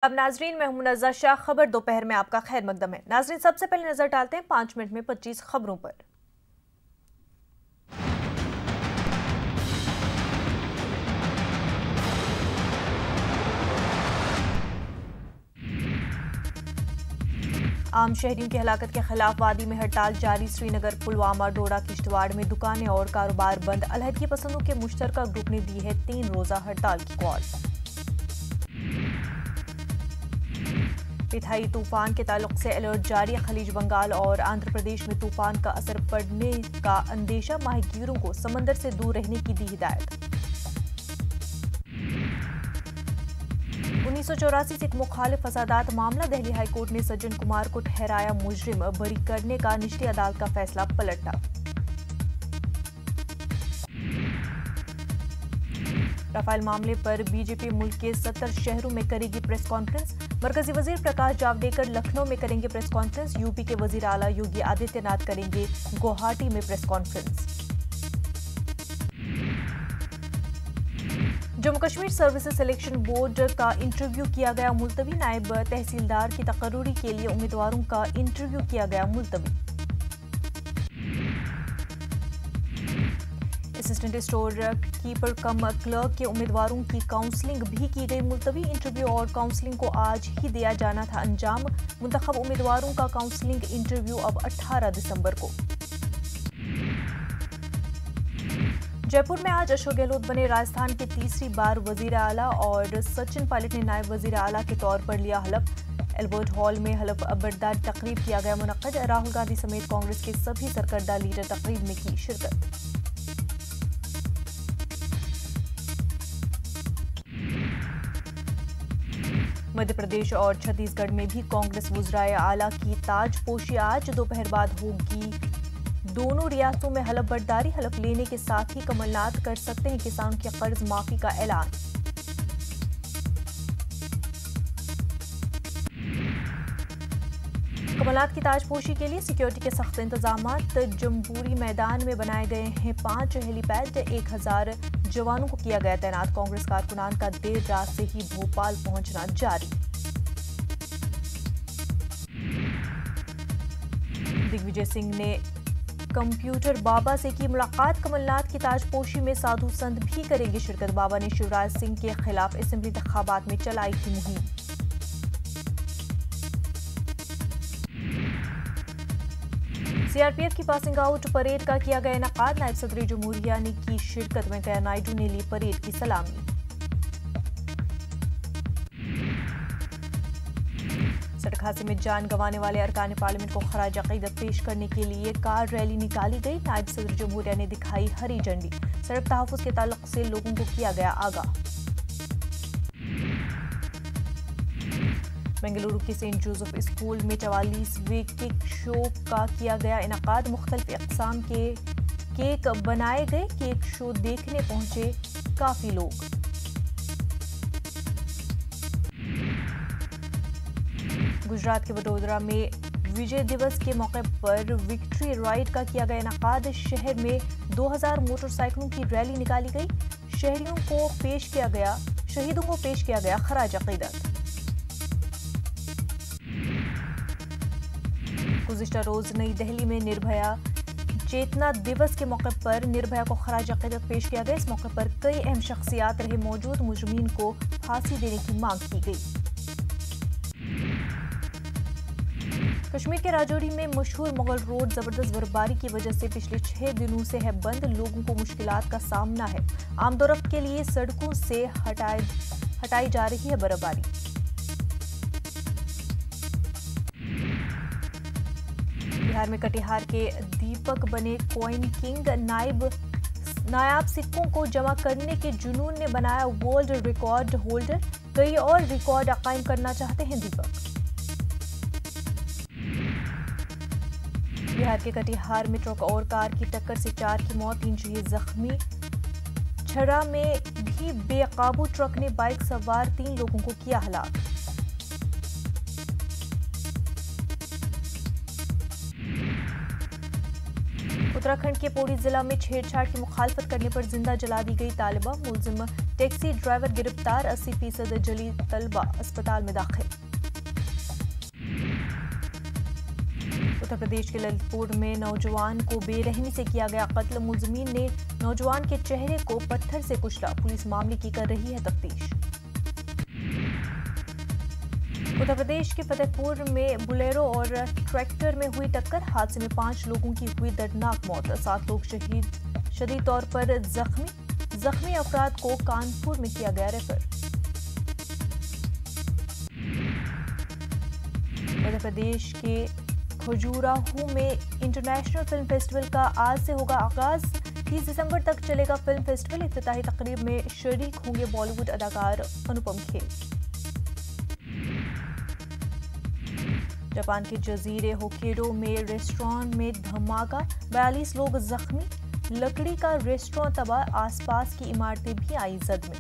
अब नाजरीन, मैं हूं मुनज़्ज़ा शाह। खबर दोपहर में आपका खैर मकदम है। नाजरीन, सबसे पहले नजर डालते हैं 5 मिनट में 25 खबरों पर। आम शहरियों की हलाकत के खिलाफ वादी में हड़ताल जारी। श्रीनगर, पुलवामा, डोडा, किश्तवाड़ में दुकानें और कारोबार बंद। अलहदगी पसंदों के मुश्तरका ग्रुप ने दी है 3 रोजा हड़ताल की कॉल। पिथाई तूफान के ताल्लुक से अलर्ट जारी। खलीज बंगाल और आंध्र प्रदेश में तूफान का असर पड़ने का अंदेशा। माहीगीरों को समंदर से दूर रहने की दी हिदायत। 1984 सिख मुखालिफ फसादात मामला। दिल्ली हाईकोर्ट ने सज्जन कुमार को ठहराया मुजरिम। बरी करने का निचली अदालत का फैसला पलटा। राफेल मामले पर बीजेपी मुल्क के 70 शहरों में करेगी प्रेस कॉन्फ्रेंस। मरकजी वजीर प्रकाश जावड़ेकर लखनऊ में करेंगे प्रेस कॉन्फ्रेंस। यूपी के वजीर आला योगी आदित्यनाथ करेंगे गुवाहाटी में press conference. Jammu Kashmir services selection board का इंटरव्यू किया गया मुलतवी। नायब तहसीलदार की तकर्रुरी के लिए उम्मीदवारों का इंटरव्यू किया गया मुलतवी। असिस्टेंट स्टोर कीपर कम क्लर्क के उम्मीदवारों की काउंसलिंग भी की गई मुलतवी। इंटरव्यू और काउंसलिंग को आज ही दिया जाना था अंजाम। मुंतखब उम्मीदवारों का काउंसलिंग इंटरव्यू अब 18 दिसंबर को। जयपुर में आज अशोक गहलोत बने राजस्थान के तीसरी बार वजीर आला और सचिन पायलट ने नायब वजीर आला के तौर पर लिया हलफ। एल्बर्ट हॉल में हलफ बर्दारी तकरीब किया गया मुनक्कद। राहुल गांधी समेत कांग्रेस के सभी सरकर्दा लीडर तकरीब में की शिरकत। मध्य प्रदेश और छत्तीसगढ़ में भी कांग्रेस वुज़राए आला की ताजपोशी आज दोपहर बाद होगी। दोनों रियासतों में हलफ बर्दारी। हलफ लेने के साथ ही कमलनाथ कर सकते हैं किसानों के कर्ज माफी का ऐलान। कमलनाथ की ताजपोशी के लिए सिक्योरिटी के सख्त इंतजाम। जमहूरी मैदान में बनाए गए हैं 5 हेलीपैड। 1000 जवानों को किया गया तैनात। कांग्रेस कारकुनान का देर रात से ही भोपाल पहुंचना जारी। दिग्विजय सिंह ने कंप्यूटर बाबा से की मुलाकात। कमलनाथ की ताजपोशी में साधु संत भी करेंगे शिरकत। बाबा ने शिवराज सिंह के खिलाफ असेंबली इंतखाबात में चलाई थी मुहिम। सीआरपीएफ की पासिंग आउट परेड का किया गया इनेकाद। नायब सदर जमहूरिया ने की शिरकत। वेंकैया नायडू ने ली परेड की सलामी। सड़क हादसे में जान गंवाने वाले अरकान पार्लियामेंट को खराज अकीदत पेश करने के लिए कार रैली निकाली गई। नायब सदर जमहूरिया ने दिखाई हरी झंडी। सड़क तहफ्फुज़ के ताल्लुक से लोगों को किया गया आगाह। बेंगलुरु के सेंट जोसेफ स्कूल में 44वें केक शो का किया गया इनेकाद। मुख्तलिफ अक़साम के केक बनाए गए। केक शो देखने पहुंचे काफी लोग। गुजरात के वडोदरा में विजय दिवस के मौके पर विक्ट्री राइड का किया गया इनेकाद। शहर में 2000 मोटरसाइकिलों की रैली निकाली गई। शहरियों को पेश किया गया शहीदों को पेश किया गया खराज अकीदत। गुज़िश्ता रोज नई दिल्ली में निर्भया चेतना दिवस के मौके पर निर्भया को खराज अकीदत पेश किया गया। इस मौके पर कई अहम शख्सियात रहे मौजूद। मुजरिमीन को फांसी देने की मांग की गई। कश्मीर के राजौरी में मशहूर मुगल रोड जबरदस्त बर्फबारी की वजह से पिछले 6 दिनों से है बंद। लोगों को मुश्किलात का सामना है। आमदोरफ्त के लिए सड़कों से हटाई जा रही है बर्फबारी। बिहार में कटिहार के दीपक बने कॉइन किंग। नायाब सिक्कों को जमा करने के जुनून ने बनाया वर्ल्ड रिकॉर्ड होल्डर। कई और रिकॉर्ड कायम करना चाहते हैं दीपक। बिहार के कटिहार में ट्रक और कार की टक्कर से 4 की मौत, 3 शहीद जख्मी। छरा में भी बेकाबू ट्रक ने बाइक सवार 3 लोगों को किया हलाक। उत्तराखंड के पौड़ी जिला में छेड़छाड़ की मुखालफत करने पर जिंदा जला दी गई तालिबा। मुलजिम टैक्सी ड्राइवर गिरफ्तार। 80% जली तलबा अस्पताल में दाखिल। उत्तर प्रदेश के ललितपुर में नौजवान को बेरहमी से किया गया कत्ल। मुलजिमीन ने नौजवान के चेहरे को पत्थर से कुचला। पुलिस मामले की कर रही है तफ्तीश। उत्तर प्रदेश के फतेहपुर में बुलेरो और ट्रैक्टर में हुई टक्कर। हादसे में 5 लोगों की हुई दर्दनाक मौत। 7 लोग शदीद तौर पर जख्मी अफराद को कानपुर में किया गया रेफर। मध्य प्रदेश के खजुराहो में इंटरनेशनल फिल्म फेस्टिवल का आज से होगा आगाज। 30 दिसंबर तक चलेगा फिल्म फेस्टिवल। इफ्तिताही तकरीब में शरीक होंगे बॉलीवुड अदाकार अनुपम खेर। जापान के जजीरे होक्काइडो में रेस्टोरेंट में धमाका। 42 लोग जख्मी। लकड़ी का रेस्टोरेंट तबाह। आसपास की इमारतें भी आई जद में।